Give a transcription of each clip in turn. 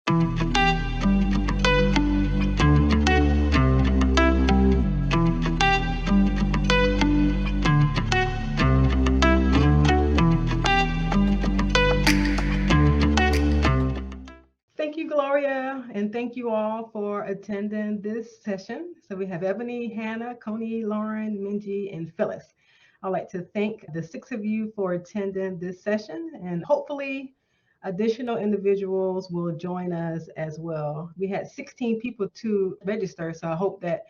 Thank you, Gloria, and thank you all for attending this session. So we have Ebony, Hannah, Coney, Lauren, Minji, and Phyllis. I'd like to thank the six of you for attending this session, and hopefully additional individuals will join us as well. We had 16 people to register, so I hope that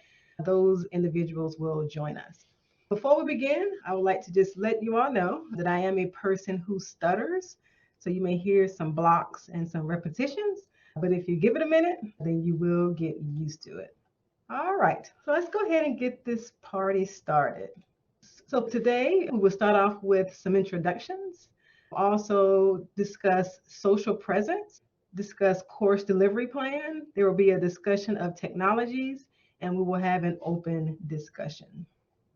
those individuals will join us. Before we begin, I would like to just let you all know that I am a person who stutters. So you may hear some blocks and some repetitions, but if you give it a minute, then you will get used to it. All right, so let's go ahead and get this party started. So today we will start off with some introductions, also discuss social presence, discuss course delivery plan. There will be a discussion of technologies, and we will have an open discussion.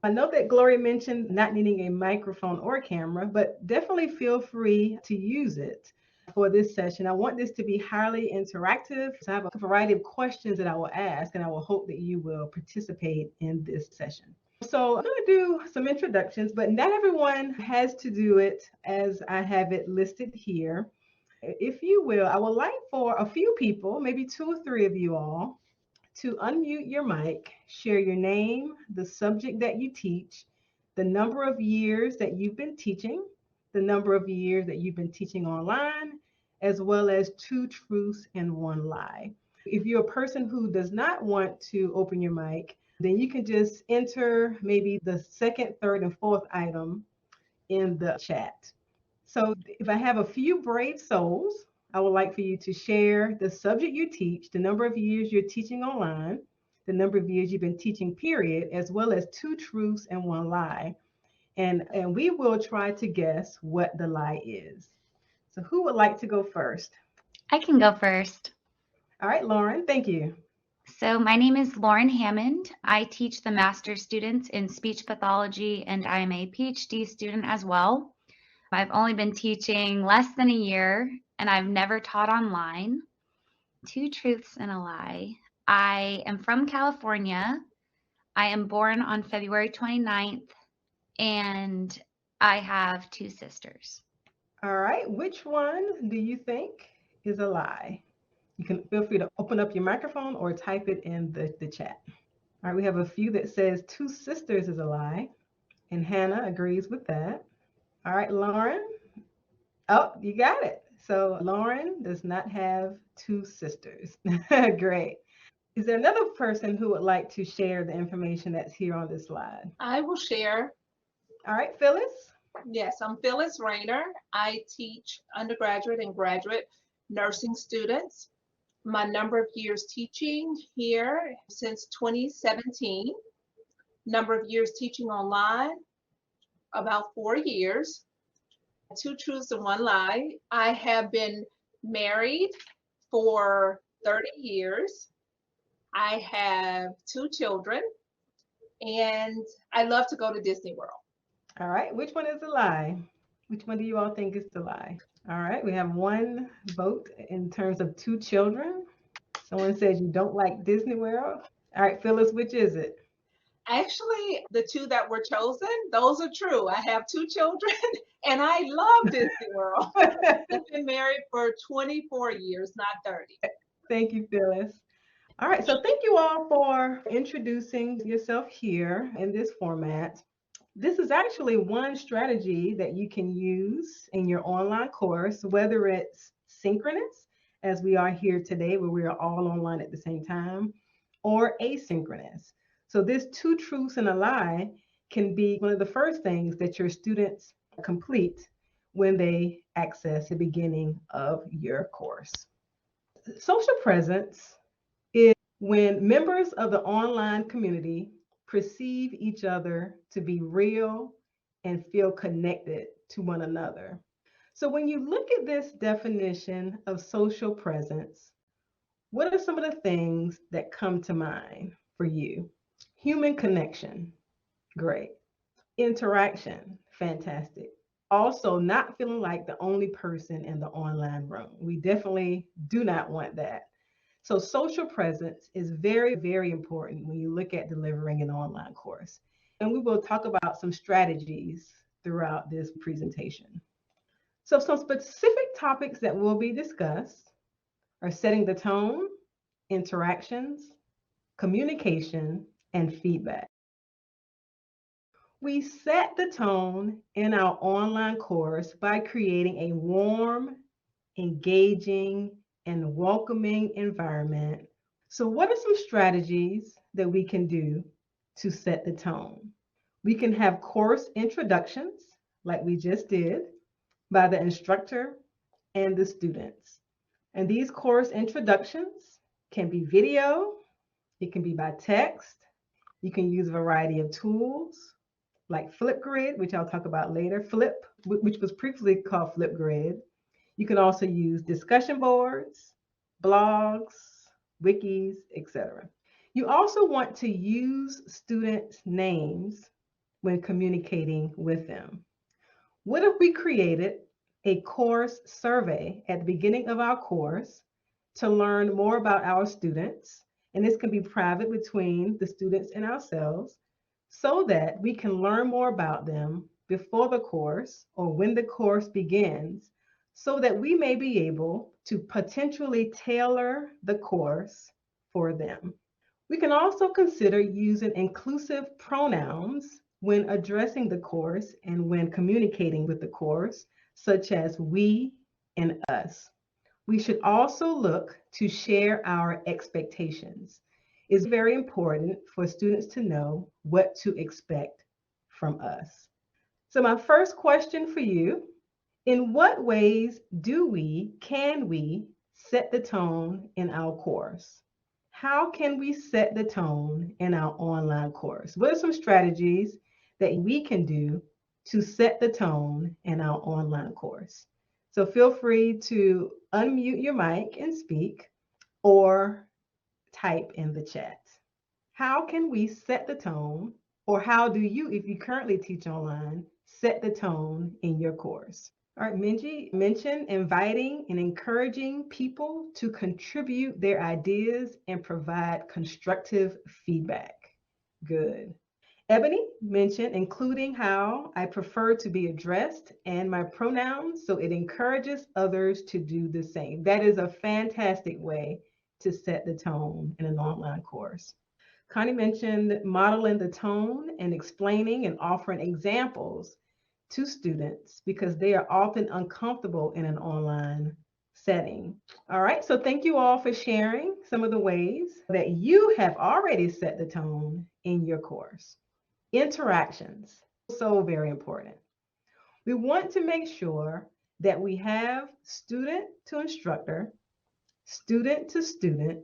I know that Gloria mentioned not needing a microphone or camera, but definitely feel free to use it for this session. I want this to be highly interactive. So I have a variety of questions that I will ask, and I will hope that you will participate in this session. So I'm going to do some introductions, but not everyone has to do it as I have it listed here. If you will, I would like for a few people, maybe two or three of you all, to unmute your mic, share your name, the subject that you teach, the number of years that you've been teaching, the number of years that you've been teaching online, as well as two truths and one lie. If you're a person who does not want to open your mic, then you can just enter maybe the second, third, and fourth item in the chat. So if I have a few brave souls, I would like for you to share the subject you teach, the number of years you're teaching online, the number of years you've been teaching, period, as well as two truths and one lie. And we will try to guess what the lie is. So who would like to go first? I can go first. All right, Lauren, thank you. So my name is Lauren Hammond. I teach the master's students in speech pathology, and I am a PhD student as well. I've only been teaching less than a year, and I've never taught online. Two truths and a lie. I am from California. I am born on February 29th, and I have two sisters. All right, which one do you think is a lie? You can feel free to open up your microphone or type it in the chat. All right, we have a few that says two sisters is a lie, and Hannah agrees with that. All right, Lauren. Oh, you got it. So Lauren does not have two sisters. Great. Is there another person who would like to share the information that's here on this slide? I will share. All right, Phyllis. Yes, I'm Phyllis Rayner. I teach undergraduate and graduate nursing students. My number of years teaching here since 2017. Number of years teaching online, about 4 years. Two truths and one lie. I have been married for 30 years. I have two children, and I love to go to Disney World. All right, which one is the lie? Which one do you all think is the lie? All right, we have one vote in terms of two children. Someone says you don't like Disney World. All right, Phyllis, which is it? Actually, the two that were chosen, those are true. I have two children and I love Disney World. I've been married for 24 years, not 30. Thank you, Phyllis. All right, so thank you all for introducing yourself here in this format. This is actually one strategy that you can use in your online course, whether it's synchronous, as we are here today, where we are all online at the same time, or asynchronous. So this two truths and a lie can be one of the first things that your students complete when they access the beginning of your course. Social presence is when members of the online community perceive each other to be real and feel connected to one another. So when you look at this definition of social presence, what are some of the things that come to mind for you? Human connection, great. Interaction, fantastic. also not feeling like the only person in the online room. We definitely do not want that. So social presence is very, very important when you look at delivering an online course. And we will talk about some strategies throughout this presentation. So some specific topics that will be discussed are setting the tone, interactions, communication, and feedback. We set the tone in our online course by creating a warm, engaging, and welcoming environment. So, what are some strategies that we can do to set the tone? We can have course introductions, like we just did, by the instructor and the students. And these course introductions can be video, it can be by text, you can use a variety of tools like Flipgrid, which I'll talk about later, Flip, which was previously called Flipgrid. You can also use discussion boards, blogs, wikis, etc. You also want to use students' names when communicating with them. What if we created a course survey at the beginning of our course to learn more about our students? And this can be private between the students and ourselves, so that we can learn more about them before the course or when the course begins, so that we may be able to potentially tailor the course for them. We can also consider using inclusive pronouns when addressing the course and when communicating with the course, such as we and us. We should also look to share our expectations. It's very important for students to know what to expect from us. So my first question for you, in what ways can we set the tone in our course? How can we set the tone in our online course? What are some strategies that we can do to set the tone in our online course? So feel free to unmute your mic and speak, or type in the chat. How can we set the tone, or how do you, if you currently teach online, set the tone in your course? All right, Minji mentioned inviting and encouraging people to contribute their ideas and provide constructive feedback. Good. Ebony mentioned including how I prefer to be addressed and my pronouns, so it encourages others to do the same. That is a fantastic way to set the tone in an online course. Connie mentioned modeling the tone and explaining and offering examples to students because they are often uncomfortable in an online setting. All right, so thank you all for sharing some of the ways that you have already set the tone in your course. Interactions, so very important. We want to make sure that we have student to instructor, student to student,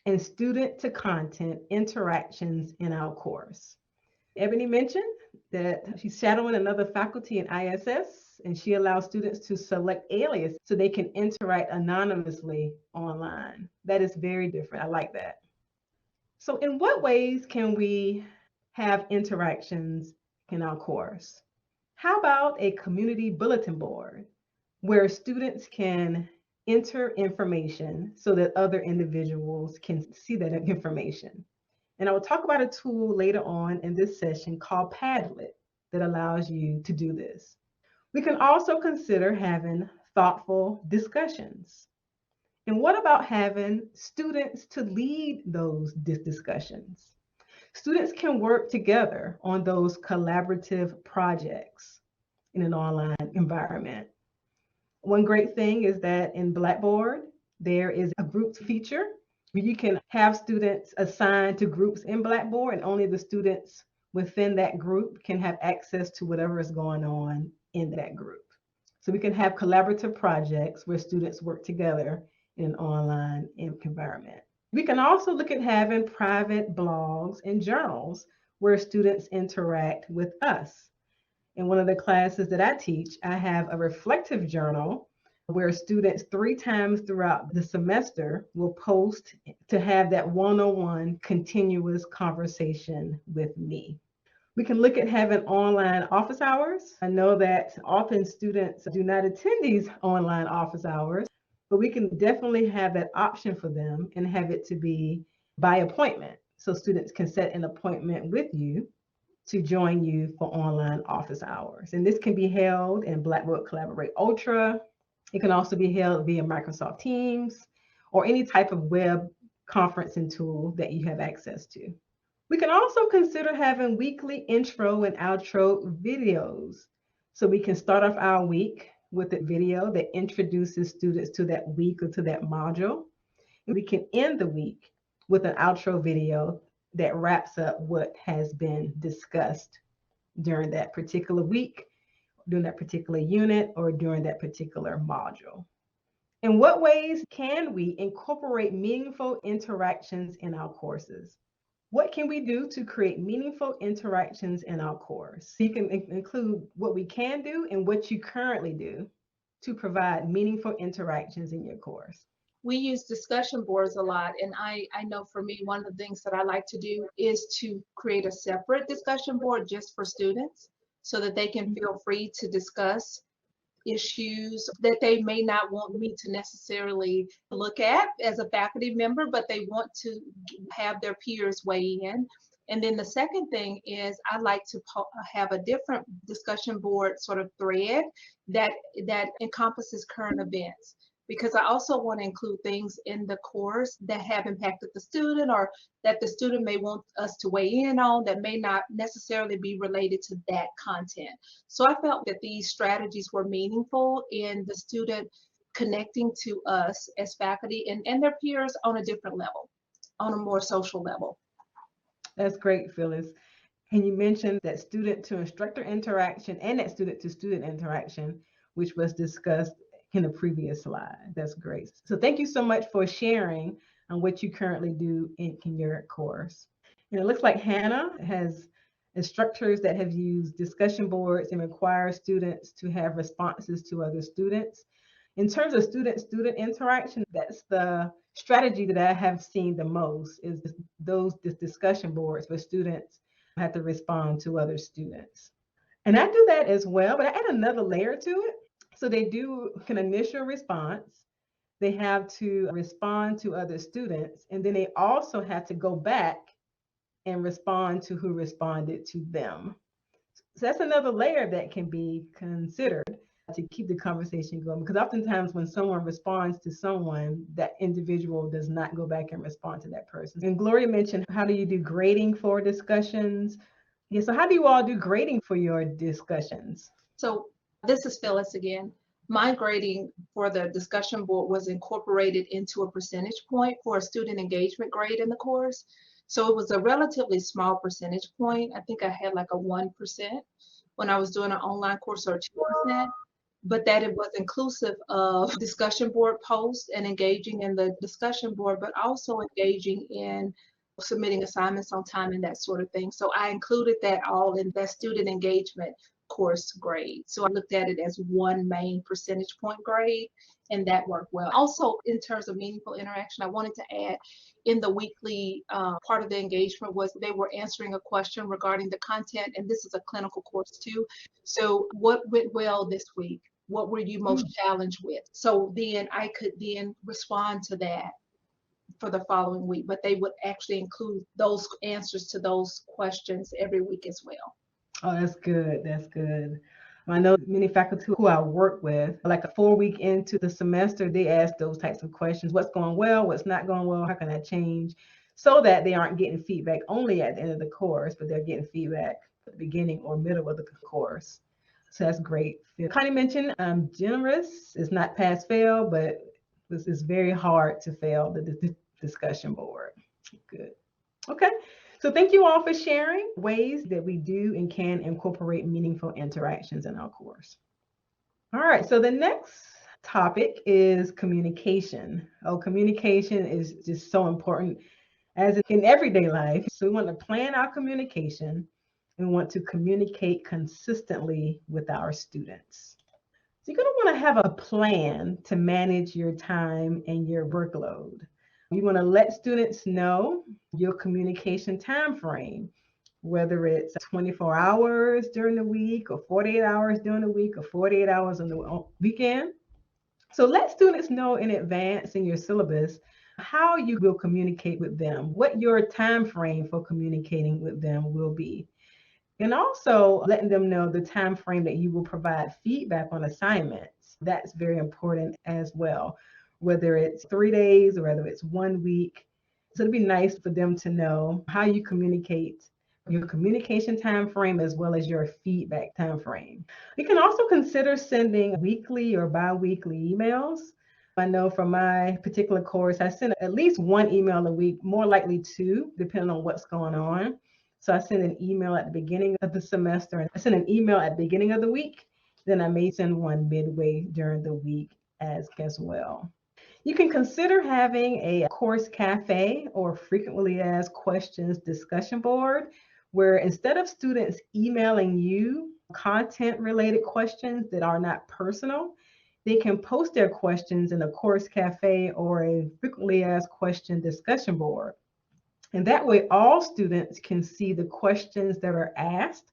and student to content interactions in our course. Ebony mentioned that she's shadowing another faculty in ISS, and she allows students to select alias so they can interact anonymously online. That is very different. I like that. So in what ways can we have interactions in our course? How about a community bulletin board where students can enter information so that other individuals can see that information? And I will talk about a tool later on in this session called Padlet that allows you to do this. We can also consider having thoughtful discussions. And what about having students to lead those discussions? Students can work together on those collaborative projects in an online environment. One great thing is that in Blackboard, there is a group feature where you can have students assigned to groups in Blackboard, and only the students within that group can have access to whatever is going on in that group. So we can have collaborative projects where students work together in an online environment. We can also look at having private blogs and journals where students interact with us. In one of the classes that I teach, I have a reflective journal where students 3 times throughout the semester will post to have that one-on-one continuous conversation with me. We can look at having online office hours. I know that often students do not attend these online office hours, but we can definitely have that option for them and have it to be by appointment. So students can set an appointment with you to join you for online office hours. And this can be held in Blackboard Collaborate Ultra. It can also be held via Microsoft Teams or any type of web conferencing tool that you have access to. We can also consider having weekly intro and outro videos. So we can start off our week with a video that introduces students to that week or to that module. And we can end the week with an outro video that wraps up what has been discussed during that particular week, during that particular unit, or during that particular module. In what ways can we incorporate meaningful interactions in our courses? What can we do to create meaningful interactions in our course? So you can include what we can do and what you currently do to provide meaningful interactions in your course. We use discussion boards a lot, and I know for me, one of the things that I like to do is to create a separate discussion board just for students so that they can feel free to discuss issues that they may not want me to necessarily look at as a faculty member, but they want to have their peers weigh in. And then the second thing is I like to have a different discussion board sort of thread that encompasses current events, because I also want to include things in the course that have impacted the student or that the student may want us to weigh in on that may not necessarily be related to that content. So I felt that these strategies were meaningful in the student connecting to us as faculty and their peers on a different level, on a more social level. That's great, Phyllis. And you mentioned that student to instructor interaction and that student to student interaction, which was discussed in the previous slide. That's great. So thank you so much for sharing on what you currently do in your course. And it looks like Hannah has instructors that have used discussion boards and require students to have responses to other students. In terms of student-student interaction, that's the strategy that I have seen the most is this discussion boards where students have to respond to other students. And I do that as well, but I add another layer to it. So they do an initial response, they have to respond to other students, and then they also have to go back and respond to who responded to them. So that's another layer that can be considered to keep the conversation going, because oftentimes when someone responds to someone, that individual does not go back and respond to that person. And Gloria mentioned, how do you do grading for discussions? Yeah, so how do you all do grading for your discussions? So this is Phyllis again. My grading for the discussion board was incorporated into a percentage point for a student engagement grade in the course. So it was a relatively small percentage point. I think I had like a 1% when I was doing an online course, or 2%, but that it was inclusive of discussion board posts and engaging in the discussion board, but also engaging in submitting assignments on time and that sort of thing. So I included that all in that student engagement course grade. So I looked at it as one main percentage point grade, and that worked well. Also, in terms of meaningful interaction, I wanted to add in the weekly part of the engagement was they were answering a question regarding the content, and this is a clinical course too. So what went well this week? What were you most challenged with? So then I could then respond to that for the following week, but they would actually include those answers to those questions every week as well. Oh, that's good. That's good. I know many faculty who I work with, like a 4 week into the semester, they ask those types of questions. What's going well? What's not going well? How can I change? So that they aren't getting feedback only at the end of the course, but they're getting feedback at the beginning or middle of the course. So that's great. Connie mentioned I'm generous. It's not pass fail, but this is very hard to fail the discussion board. Good. Okay. So thank you all for sharing ways that we do and can incorporate meaningful interactions in our course. All right, so the next topic is communication. Oh, communication is just so important as in everyday life. So we want to plan our communication and want to communicate consistently with our students. So you're going to want to have a plan to manage your time and your workload. You want to let students know your communication time frame. whether it's 24 hours during the week or 48 hours during the week or 48 hours on the weekend. So let students know in advance in your syllabus how you will communicate with them, what your time frame for communicating with them will be. And also letting them know the time frame that you will provide feedback on assignments. That's very important as well, whether it's 3 days or whether it's 1 week. So it'd be nice for them to know how you communicate, your communication time frame as well as your feedback time frame. You can also consider sending weekly or bi-weekly emails. I know from my particular course, I send at least one email a week, more likely two, depending on what's going on. So I send an email at the beginning of the semester, and I send an email at the beginning of the week. Then I may send one midway during the week as well. You can consider having a course cafe or frequently asked questions discussion board, where instead of students emailing you content related questions that are not personal, they can post their questions in a course cafe or a frequently asked question discussion board. And that way, all students can see the questions that are asked.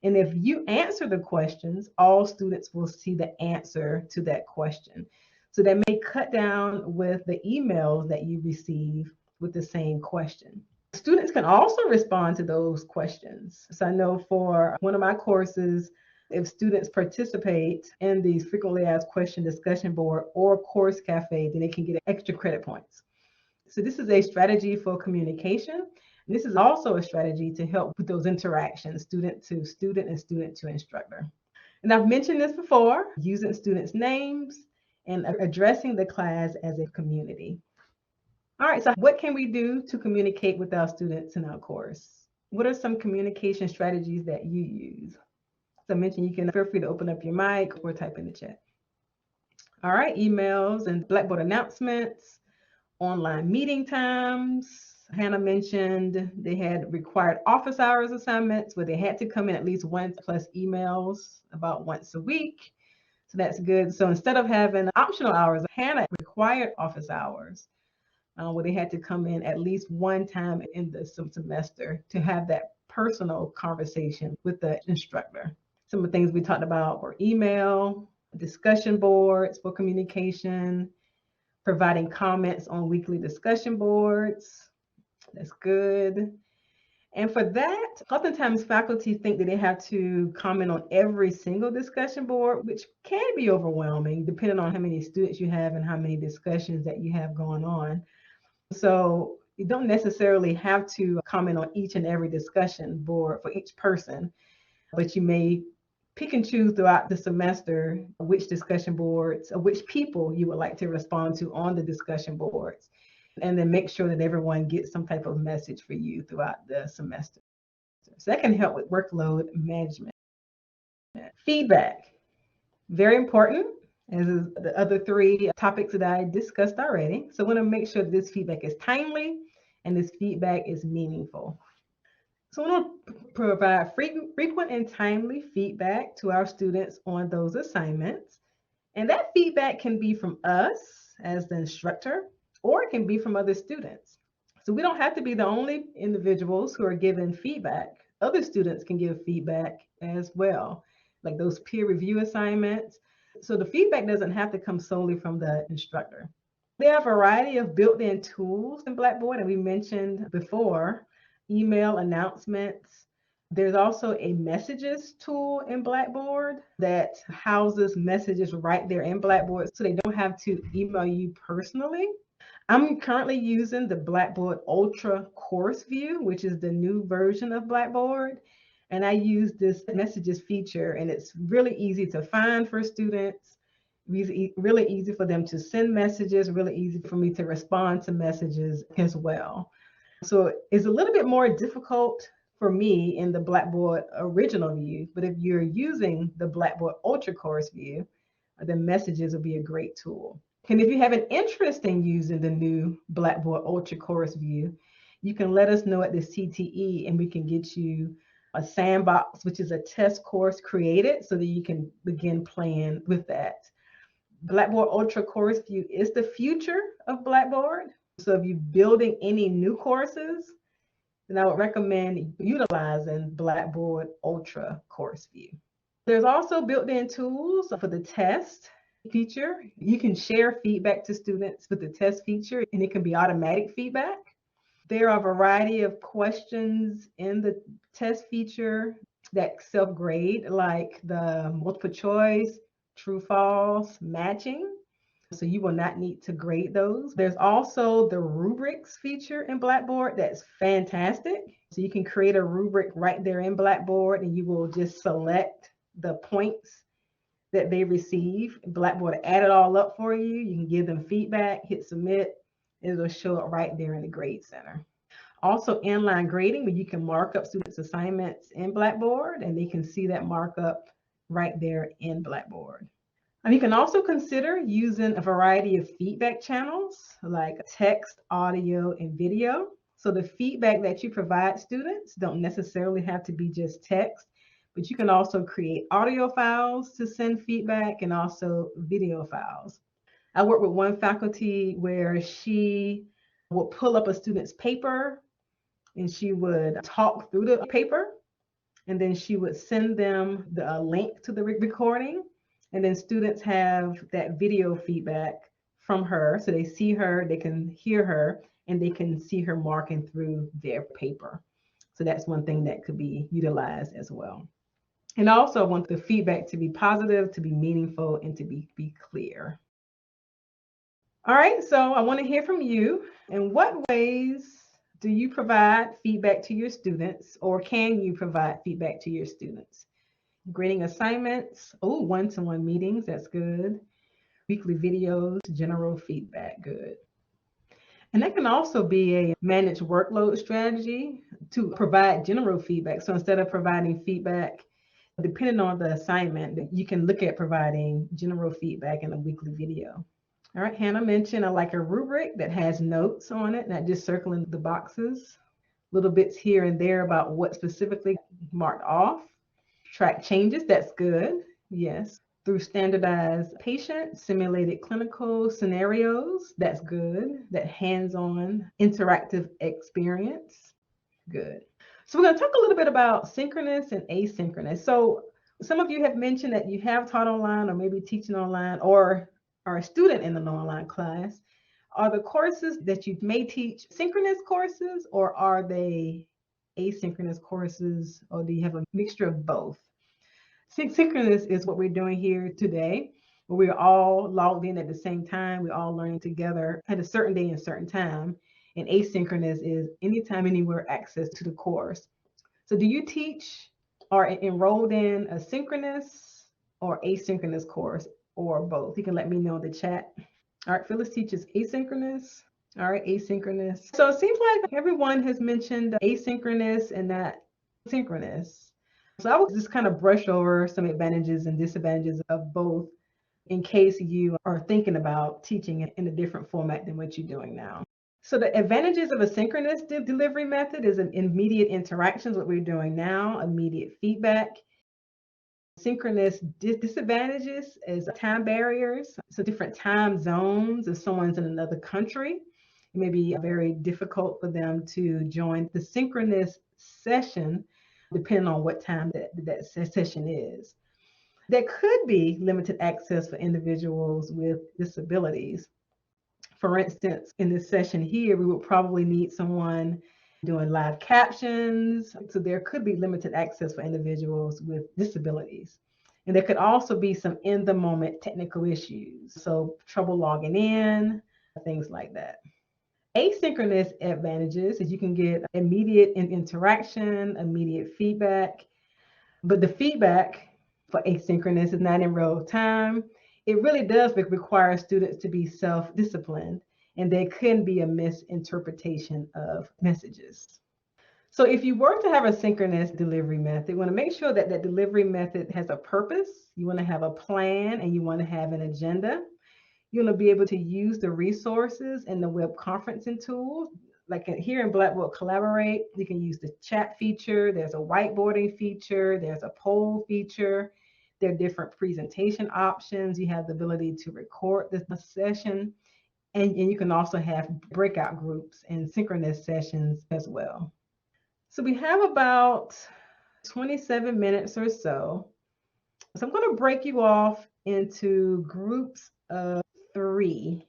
And if you answer the questions, all students will see the answer to that question. So that may cut down with the emails that you receive with the same question. Students can also respond to those questions. So I know for one of my courses, if students participate in the frequently asked question discussion board or course cafe, then they can get extra credit points. So this is a strategy for communication. This is also a strategy to help with those interactions, student to student and student to instructor. And I've mentioned this before, using students' names and addressing the class as a community. All right, so what can we do to communicate with our students in our course? What are some communication strategies that you use? So I mentioned you can feel free to open up your mic or type in the chat. All right, emails and Blackboard announcements, online meeting times. Hannah mentioned they had required office hours assignments where they had to come in at least once plus emails about once a week. So that's good. So instead of having optional hours, Hannah required office hours where they had to come in at least one time in the semester to have that personal conversation with the instructor. Some of the things we talked about were email, discussion boards for communication, providing comments on weekly discussion boards. That's good. And for that, oftentimes faculty think that they have to comment on every single discussion board, which can be overwhelming depending on how many students you have and how many discussions that you have going on. So you don't necessarily have to comment on each and every discussion board for each person, but you may pick and choose throughout the semester which discussion boards or which people you would like to respond to on the discussion boards, and then make sure that everyone gets some type of message for you throughout the semester. So that can help with workload management. Feedback, very important, as is the other three topics that I discussed already. So I want to make sure that this feedback is timely and this feedback is meaningful. So I want to provide frequent and timely feedback to our students on those assignments. And that feedback can be from us as the instructor, or it can be from other students. So we don't have to be the only individuals who are giving feedback. Other students can give feedback as well, like those peer review assignments. So the feedback doesn't have to come solely from the instructor. There are a variety of built-in tools in Blackboard, and we mentioned before, email announcements. There's also a messages tool in Blackboard that houses messages right there in Blackboard so they don't have to email you personally. I'm currently using the Blackboard Ultra Course View, which is the new version of Blackboard. And I use this messages feature, and it's really easy to find for students, really easy for them to send messages, really easy for me to respond to messages as well. So it's a little bit more difficult for me in the Blackboard original view, but if you're using the Blackboard Ultra Course View, the messages will be a great tool. And if you have an interest in using the new Blackboard Ultra Course View, you can let us know at the CTE and we can get you a sandbox, which is a test course created so that you can begin playing with that. Blackboard Ultra Course View is the future of Blackboard. So if you're building any new courses, then I would recommend utilizing Blackboard Ultra Course View. There's also built-in tools for the test feature. You can share feedback to students with the test feature, and it can be automatic feedback. There are a variety of questions in the test feature that self-grade, like the multiple choice, true, false, matching. So you will not need to grade those. There's also the rubrics feature in Blackboard that's fantastic. So you can create a rubric right there in Blackboard, and you will just select the points that they receive. Blackboard add it all up for you. You can give them feedback, hit submit, and it'll show up right there in the grade center. Also inline grading, where you can mark up students' assignments in Blackboard, and they can see that markup right there in Blackboard. And you can also consider using a variety of feedback channels like text, audio, and video. So the feedback that you provide students don't necessarily have to be just text, but you can also create audio files to send feedback and also video files. I work with one faculty where she would pull up a student's paper and she would talk through the paper, and then she would send them the link to the recording. And then students have that video feedback from her. So they see her, they can hear her, and they can see her marking through their paper. So that's one thing that could be utilized as well. And also I want the feedback to be positive, to be meaningful, and to be clear. All right, so I want to hear from you. In what ways do you provide feedback to your students, or can you provide feedback to your students? Grading assignments, one-to-one meetings, that's good. Weekly videos, general feedback, good. And that can also be a managed workload strategy to provide general feedback. So instead of providing feedback, depending on the assignment, you can look at providing general feedback in a weekly video. All right, Hannah mentioned I like a rubric that has notes on it, not just circling the boxes, little bits here and there about what specifically marked off. Track changes, that's good, yes. Through standardized patient simulated clinical scenarios, that's good. That hands-on interactive experience, good. So we're going to talk a little bit about synchronous and asynchronous. So some of you have mentioned that you have taught online or maybe teaching online or are a student in an online class. Are the courses that you may teach synchronous courses, or are they asynchronous courses, or do you have a mixture of both? Synchronous is what we're doing here today, where we're all logged in at the same time. We're all learning together at a certain day and a certain time. And asynchronous is anytime, anywhere access to the course. So do you teach or enrolled in a synchronous or asynchronous course, or both? You can let me know in the chat. All right, Phyllis teaches asynchronous. All right, asynchronous. So it seems like everyone has mentioned asynchronous and not synchronous. So I will just kind of brush over some advantages and disadvantages of both in case you are thinking about teaching in a different format than what you're doing now. So the advantages of a synchronous delivery method is an immediate interactions, what we're doing now, immediate feedback. Synchronous disadvantages is time barriers, so different time zones. If someone's in another country, it may be very difficult for them to join the synchronous session, depending on what time that session is. There could be limited access for individuals with disabilities. For instance, in this session here, we would probably need someone doing live captions. So there could be limited access for individuals with disabilities. And there could also be some in the moment technical issues. So trouble logging in, things like that. Asynchronous advantages is you can get immediate interaction, immediate feedback, but the feedback for asynchronous is not in real time. It really does require students to be self-disciplined, and there can be a misinterpretation of messages. So if you were to have a synchronous delivery method, you want to make sure that that delivery method has a purpose. You want to have a plan, and you want to have an agenda. You want to be able to use the resources and the web conferencing tools. Like here in Blackboard Collaborate, you can use the chat feature. There's a whiteboarding feature. There's a poll feature. There are different presentation options. You have the ability to record the session. And you can also have breakout groups and synchronous sessions as well. So we have about 27 minutes or so. So I'm going to break you off into groups of 3.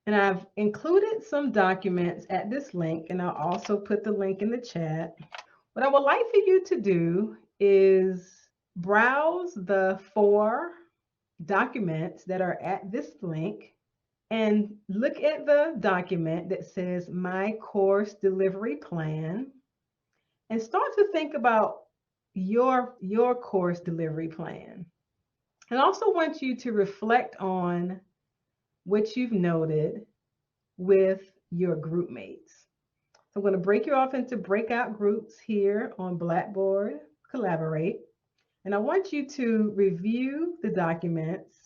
And I've included some documents at this link, and I'll also put the link in the chat. What I would like for you to do is browse the 4 documents that are at this link and look at the document that says My Course Delivery Plan and start to think about your course delivery plan. And I also want you to reflect on what you've noted with your group mates. So I'm going to break you off into breakout groups here on Blackboard Collaborate. And I want you to review the documents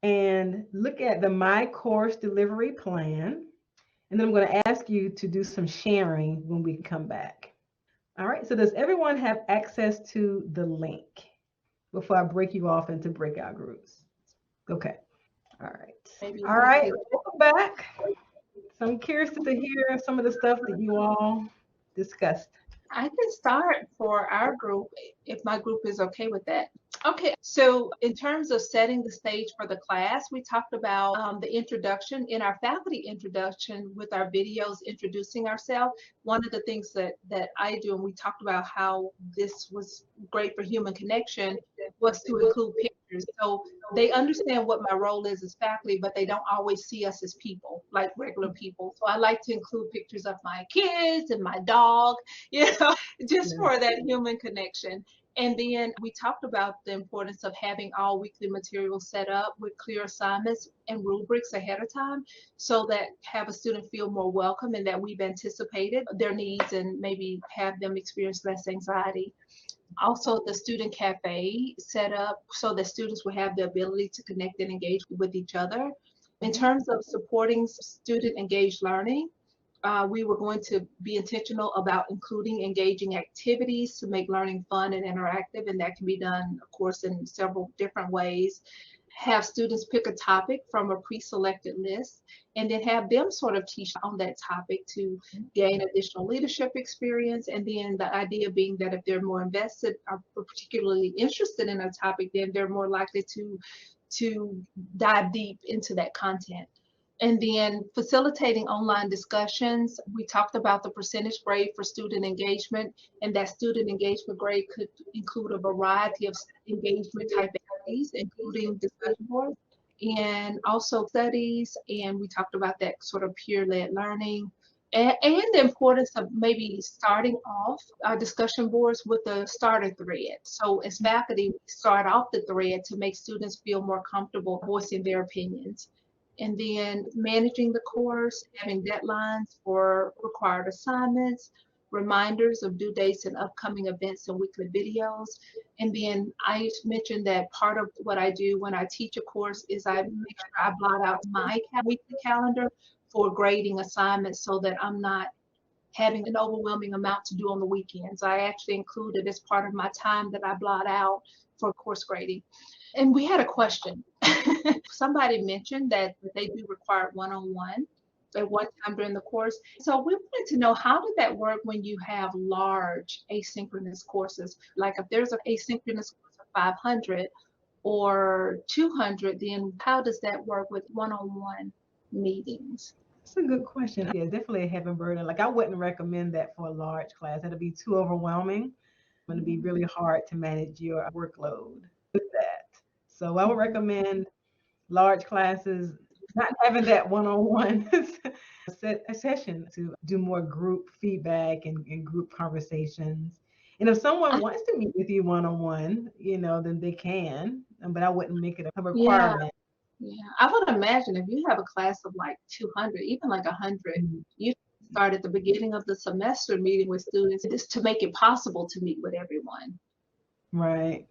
and look at the My Course Delivery Plan. And then I'm going to ask you to do some sharing when we come back. All right, so does everyone have access to the link before I break you off into breakout groups? Okay, all right. All right, welcome back. So I'm curious to hear some of the stuff that you all discussed. I can start for our group if my group is okay with that. Okay, so in terms of setting the stage for the class, we talked about the introduction in our faculty introduction with our videos introducing ourselves. One of the things that I do, and we talked about how this was great for human connection, was to include pictures. So they understand what my role is as faculty, but they don't always see us as people, like regular people. So I like to include pictures of my kids and my dog, you know, just for that human connection. And then we talked about the importance of having all weekly materials set up with clear assignments and rubrics ahead of time so that have a student feel more welcome and that we've anticipated their needs and maybe have them experience less anxiety. Also, the student cafe set up so that students will have the ability to connect and engage with each other. In terms of supporting student engaged learning, we were going to be intentional about including engaging activities to make learning fun and interactive, and that can be done, of course, in several different ways. Have students pick a topic from a pre-selected list, and then have them sort of teach on that topic to gain additional leadership experience. And then the idea being that if they're more invested or particularly interested in a topic, then they're more likely to dive deep into that content. And then facilitating online discussions, we talked about the percentage grade for student engagement, and that student engagement grade could include a variety of engagement type activities, including discussion boards and also studies. And we talked about that sort of peer-led learning. And the importance of maybe starting off our discussion boards with a starter thread. So as faculty, we start off the thread to make students feel more comfortable voicing their opinions. And then managing the course, having deadlines for required assignments, reminders of due dates and upcoming events and weekly videos. And then I mentioned that part of what I do when I teach a course is I make sure I blot out my weekly calendar for grading assignments so that I'm not having an overwhelming amount to do on the weekends. I actually include it as part of my time that I blot out for course grading. And we had a question. Somebody mentioned that they do require one-on-one at one time during the course. So we wanted to know, how did that work when you have large asynchronous courses? Like if there's an asynchronous course of 500 or 200, then how does that work with one-on-one meetings? That's a good question. Yeah, definitely a heavy burden. Like I wouldn't recommend that for a large class. That'd be too overwhelming. It's going to be really hard to manage your workload with that. So I would recommend large classes not having that one-on-one session to do more group feedback and group conversations. And if someone wants to meet with you one-on-one, then they can, but I wouldn't make it a requirement. Yeah, I would imagine if you have a class of like 200, even like 100, you start at the beginning of the semester meeting with students just to make it possible to meet with everyone. Right.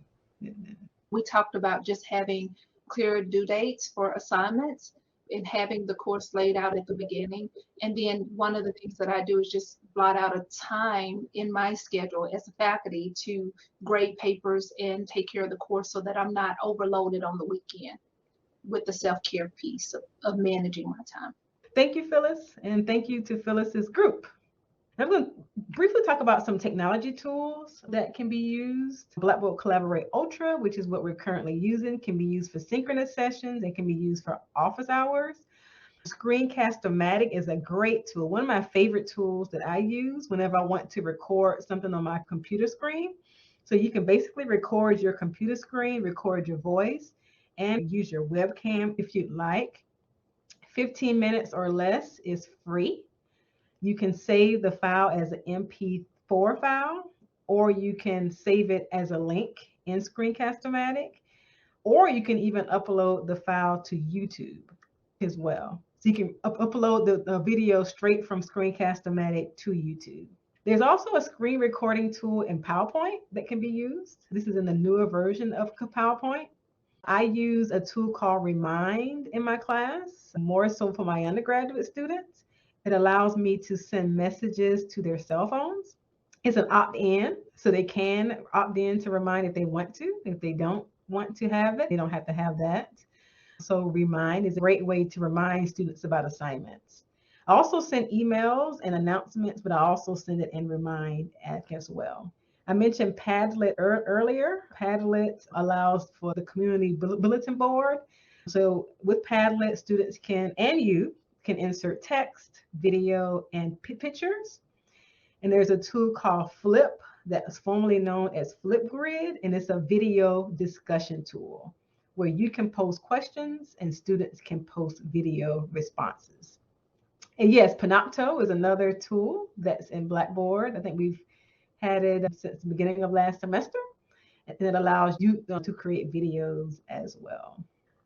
We talked about just having clear due dates for assignments and having the course laid out at the beginning. And then one of the things that I do is just blot out a time in my schedule as a faculty to grade papers and take care of the course so that I'm not overloaded on the weekend with the self-care piece of managing my time. Thank you, Phyllis, and thank you to Phyllis's group. I'm going to briefly talk about some technology tools that can be used. Blackboard Collaborate Ultra, which is what we're currently using, can be used for synchronous sessions and can be used for office hours. Screencast-O-Matic is a great tool. One of my favorite tools that I use whenever I want to record something on my computer screen. So you can basically record your computer screen, record your voice, and use your webcam if you'd like. 15 minutes or less is free. You can save the file as an MP4 file, or you can save it as a link in Screencast-O-Matic, or you can even upload the file to YouTube as well. So you can upload the video straight from Screencast-O-Matic to YouTube. There's also a screen recording tool in PowerPoint that can be used. This is in the newer version of PowerPoint. I use a tool called Remind in my class, more so for my undergraduate students. It allows me to send messages to their cell phones. It's an opt-in, so they can opt in to Remind if they want to. If they don't want to have it, they don't have to have that. So Remind is a great way to remind students about assignments. I also send emails and announcements, but I also send it in Remind as well. I mentioned Padlet earlier. Padlet allows for the community bulletin board. So with Padlet, students can, and you can insert text, video, and pictures. And there's a tool called Flip that is formerly known as Flipgrid, and it's a video discussion tool where you can post questions and students can post video responses. And yes, Panopto is another tool that's in Blackboard. I think we've had it since the beginning of last semester, and it allows you to create videos as well.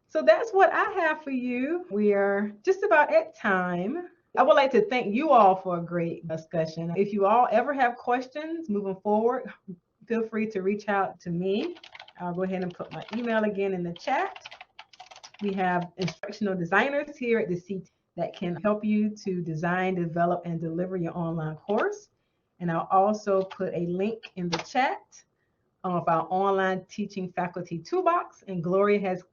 So that's what I have for you. We are just about at time. I would like to thank you all for a great discussion. If you all ever have questions moving forward, feel free to reach out to me. I'll go ahead and put my email again in the chat. We have instructional designers here at the CT that can help you to design, develop, and deliver your online course. And I'll also put a link in the chat of our online teaching faculty toolbox. And Gloria has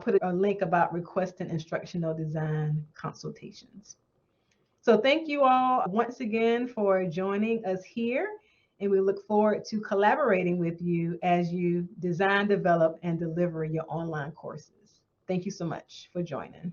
put a link about requesting instructional design consultations. So thank you all once again for joining us here. And we look forward to collaborating with you as you design, develop, and deliver your online courses. Thank you so much for joining.